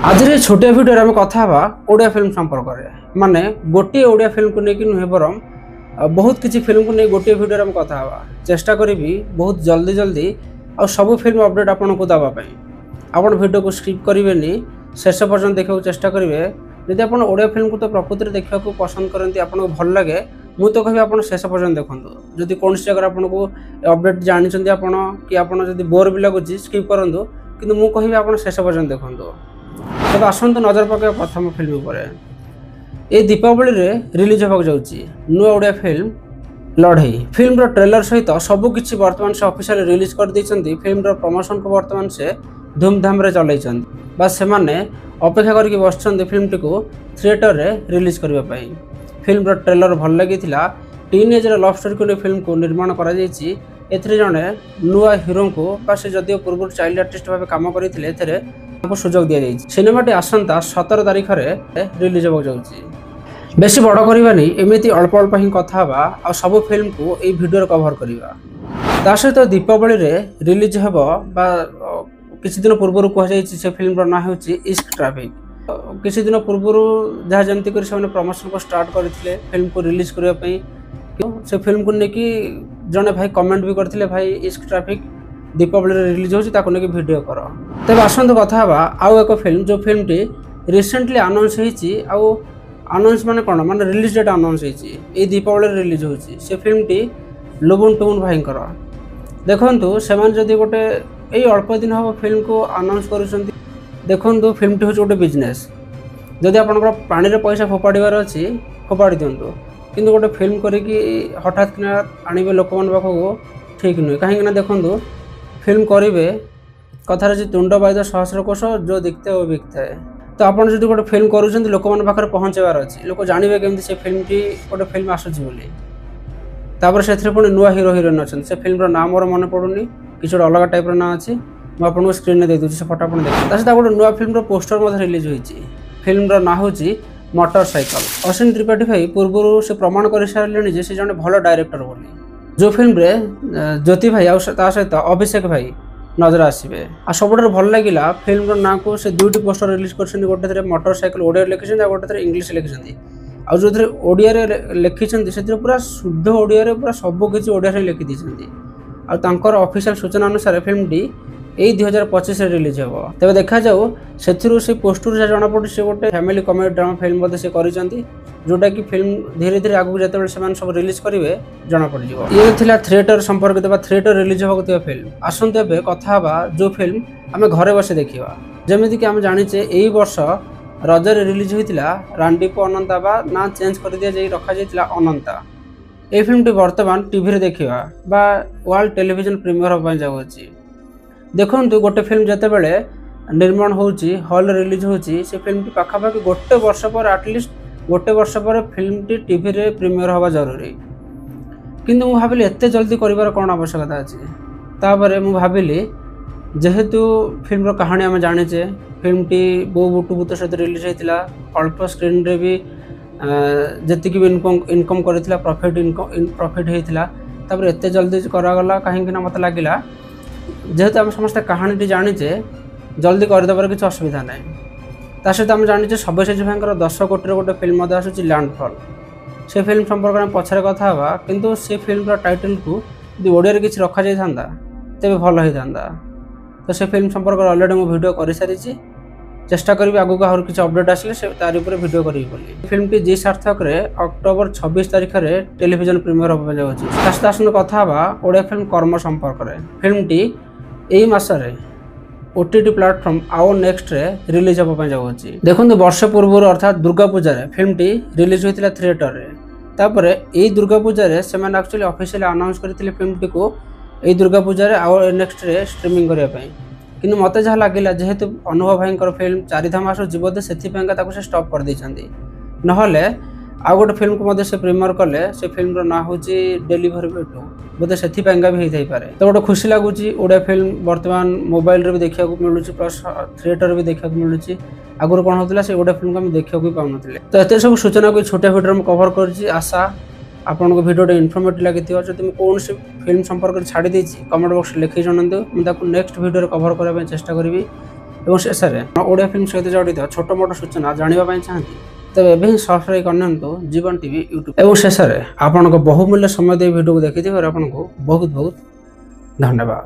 आज छोटे भिडियो आम कथा ओडिया फिल्म संपर्क में माने गोटे ओडिया फिल्म को लेकिन नुहे बरम बहुत किसी फिल्म को नहीं गोटे भिडियो आम कथा चेष्टा करी बहुत जल्दी जल्दी आ सब फिल्म अपडेट आपन को दवाई आपन वीडियो को स्किप करेंगे शेष पर्यटन देखा चेष्टा करेंगे यदि आप ओडिया फिल्म को तो प्रकृति में देखा पसंद करती आपको भल लगे मुझे तो कह आप शेष पर्यटन देखूँ जदि कौन जगह आपको अपडेट जानते आपड़ कि आपड़ बोर भी लगुच स्किप करूँ कि मुझे कह आप शेष पर्यटन देखूँ तब आसतु नजर पक प्रथम फिल्म पर ये दीपावली रे रिलीज होगा जाऊँगी नुआ ओडिया फिल्म लड़ई फिल्म ट्रेलर सहित सबकि बर्तमान से ऑफिशियल रिलीज कर देइछन्ती फिल्म प्रमोशन को बर्तमान से धूमधाम रे चलैछन्ती बस से माने अपेक्षा करके बसछन्ती फिल्म टी को थिएटर रे रिलीज करबा पई फिल्म ट्रेलर भल लगी टीनेज लव स्टोरी को फिल्म को निर्माण करा जायछि एथरे जने नुआ हीरो को बा से जदियो पूर्व चाइल्ड आर्टिस्ट भाव काम करथिले एथरे को सुजोग दिया जायछि सिनेमाटी आसंता 17 तारिख रे रिलीज होगा जाउछि बेसी बड़ करबानी एमिति अल्प अल्प ही कथा आ सब फिल्म को ए वीडियो कवर करबा ता सहित दीपावली रे रिलीज हेबो बा किछि दिन पूर्व कह जायछि से फिल्म रो ना होछि इश्क ट्रैफिक किछि दिन पूर्व जहाँ जमती कर से प्रमोशन को स्टार्ट करथिले फिल्म को रिलीज करबा पई से फिल्म को लेकिन जने भाई कमेंट भी करथिले भाई इश्क ट्रैफिक दीपावली रे रिलीज होछि ताको लेकिन वीडियो करो तब आसंत कथा आउ एक फिल्म जो फिल्म टी रिसेंटली अनाउंस होइछि आउ अनाउंस माने कोन माने रिलीज डेट अनाउंस होइछि ए दीपावली रे रिलीज होइछि से फिल्म टी लुबुन टुन भाई कर देखंतु सेमान जदी गोटे ए अल्प दिन हम फिल्म को अनाउंस करूछन्ती देखंतु फिल्म टी होछि गोटे बिजनेस जदि आपनकर पानी रे पैसा फोपाड़ीबार अछि फोपाड़ी दियंतु किंतु गोटे फिल्म करिकी हठात किना आनिबे लोकमान पाखको ठीक नुहे कहीं देखंतु फिल्म करेंगे कथार जी तुंड बाई सहस्र कोश जो दिखते वो बिकते है तो आप जो गोटे फिल्म करुँच लोक मैंने पाखे पहुँचबार अच्छे लोक जानवे केमती से फिल्म टी गोटे फिल्म आसूसी बोली से पुणी नुआ हिरो हिरोइन अच्छा से फिल्म ना मोर मन पड़ूनी किसी गोटे अलग टाइप ना अच्छी मुझे स्क्रीन में देखिए से फटा आप देखते गोटे नुआ फिल्म पोस्टर रिलीज होती फिल्म ना हूँ मोटरसाइकल अश्विनी त्रिपाठी भाई पूर्व से प्रमाण कर सारे से जड़े भल डायरेक्टर बोली जो फिल्म रे ज्योति भाई आ सहित अभिषेक भाई नजर आसबे आ सब भल लगे फिल्म ना को से दुईटी पोस्टर रिलीज कर गोटे मोटरसाइकल ओडिया लिखिं गोटे इंग्लीश लिखिं आ जो ओडिया लिखिं से पूरा शुद्ध ओडिया पूरा सबकि ओडिया लिखिदी आर ऑफिशियल सूचना अनुसार फिल्म टी यही 2025 रिलीज हे तेज देखा जाऊ से पोस्टर से जना पड़े से गोटे फैमिली कॉमेडी ड्रामा फिल्म से करिसेंती जोटा कि फिल्म धीरे धीरे आगू जो सब रिलीज करेंगे जना पड़ ये थिला थिएटर संपर्कित थिएटर रिलीज होगा फिल्म आसंत ए कथा जो फिल्म आम घरे बस देखा जमीक कि आम जाचे यही वर्ष रजरे रिलीज होता रांडीपो अनंता बा ना चेंज कर दिया जाए रखा जाइए अनंता ये फिल्म टी बर्तमान टीवी देखा बा वर्ल्ड टेलीविजन प्रीमियर होगा जाऊँगी देखो गोटे फिल्म जिते बड़े निर्माण होची हॉल रिलीज होची से फिल्म टी पाखापाखि गोटे वर्ष पर एटलिस्ट गोटे वर्ष पर फिल्म टी टीवी रे प्रीमियर हवा जरूरी किंतु मु भाविली एते जल्दी करिवार कोन आवश्यकता अछि तापरे मु भाविली जेहेतु फिल्म रो कहानी आम जानिचे फिल्म टी बो बुटु बुत सहित रिलीज होइतिला अल्प स्क्रीन रे भी जतिक भी इनकम करथिला प्रॉफिट होइतिला तापर एते जल्दी करा गला काहे कि ना मत लागिला जेहेतु आम समस्त कहानी जानीचे जल्दी करदेवर किसी असुविधा ना ता सहित आम जानीचे सब्यसाची भाई 10 कोटी गोटे फिल्म आसूँ लैंडफॉल से फिल्म संपर्क में पछरे कथा हवा किंतु से फिल्म टाइटल को यदि ओडिया किसी रखा जाता तेज भल होता तो से फिल्म संपर्क में अलरेडी मुझे वीडियो कर सारी चेष्टा करी आगू आहुरी किसी अपडेट आसिले तार ऊपर वीडियो करी फिल्म टी जी सार्थक रे अक्टोबर 26 तारिख में टेलीविजन प्रीमियर होगा जाऊँगी आसंत कथा ओडिया फिल्म कर्म संपर्क में फिल्म टी यही मसरे ओटीटी प्लाटफर्म आओ नेक्स्ट रे रिलीज होगा जाऊँगी देखो वर्ष पूर्व अर्थात Durga Puja film T release होता थिएटर रे तापर यही दुर्गा पूजा से एक्चुअली ऑफिशियल अनाउंस करते फिल्म टी को यही दुर्गा पूजा आओ नेक्स्ट रे स्ट्रीमिंग करने कि मत जहाँ लगे जेहेतु अनुभव भाई फिल्म चारिधाम आसो जीवते से स्टॉप कर देइछन्ती नहले आउ गोटे फिल्म को से प्रीमियर कले से फिल्म ना हूँ डेलीवरी बेटू बोधे से भी होता पारे तो गोटे खुशी लगुच ओडिया फिल्म बर्तमान मोबाइल रे भी देखा मिलूँ प्लस थिएटर भी देखा मिलूँ आगुरी कौन होता से गोटे फिल्म को आम देखा भी पाऊन तो एत सब सूचना को छोटे भिडियो में कवर कर आशा आपन को वीडियो इनफॉर्मेटिव लगी जो मुझे कौन सी फिल्म संपर्क छाड़ी कमेंट बॉक्स लिखी जनातु मुझे नेक्स्ट वीडियो कवर करने चेष्टा करी ଏବଂ ଶେଷରେ ଓଡ଼ିଆ ଫିଲ୍ମ ସହିତ ଜଡ଼ିତ ଛୋଟ ମୋଟ ସୂଚନା ଜାଣିବା ପାଇଁ ଚାହାନ୍ତି ତେବେ ଏବେ ହିଁ ସବସ୍କ୍ରାଇବ୍ କରିନିଅନ୍ତୁ ଜୀବନ ଟିଭି ୟୁଟ୍ୟୁବ୍। ଏବଂ ଶେଷରେ ଆପଣଙ୍କ ବହୁମୂଲ୍ୟ ସମୟ ଦେଇ ଭିଡ଼ିଓକୁ ଦେଖିଥିବାରୁ ଆପଣଙ୍କୁ ବହୁତ ବହୁତ ଧନ୍ୟବାଦ।